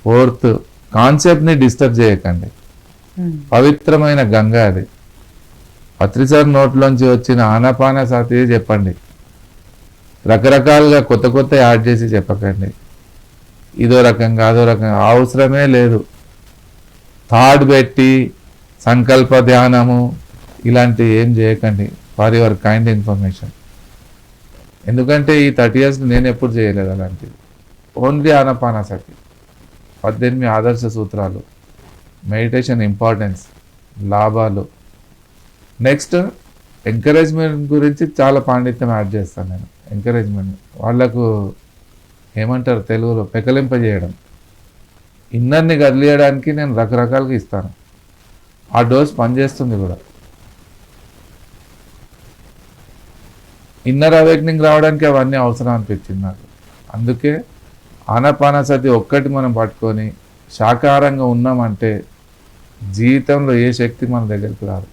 Fourth, కాన్సెప్ట్ని disturb చేయకండి. పవిత్రమైన గంగ అది. పత్రిసార్ నోట్లోంచి వచ్చిన ఆనాపానసతి చెప్పండి. రకరకాలుగా కొత్త కొత్త యాడ్ చేసి చెప్పకండి. ఇదో రకంగా అదో రకంగా అవసరమే లేదు. థాట్ పెట్టి సంకల్ప ధ్యానము ఇలాంటివి ఏం చేయకండి ఫర్ యువర్ కైండ్ ఇన్ఫర్మేషన్. ఎందుకంటే ఈ 30 years నేను ఎప్పుడు చేయలేదు అలాంటివి. ఓన్లీ ఆనాపానసతి, 18 ఆదర్శ సూత్రాలు, మెడిటేషన్ ఇంపార్టెన్స్, లాభాలు. నెక్స్ట్ ఎంకరేజ్మెంట్ గురించి చాలా పాండిత్యం యాడ్ చేస్తాను నేను. ఎంకరేజ్మెంట్ వాళ్ళకు ఏమంటారు తెలుగులో, పెకలింపజేయడం. ఇన్నర్ని కదిలియడానికి నేను రకరకాలుగా ఇస్తాను. ఆ డోస్ పనిచేస్తుంది కూడా. ఇన్నర్ అవేక్నింగ్ రావడానికి అవన్నీ అవసరం అనిపించింది నాకు. అందుకే ఆనాపానసతి ఒక్కటి మనం పట్టుకొని శాకాహారంగా ఉన్నామంటే జీవితంలో ఏ శక్తి మన దగ్గరికి రాదు.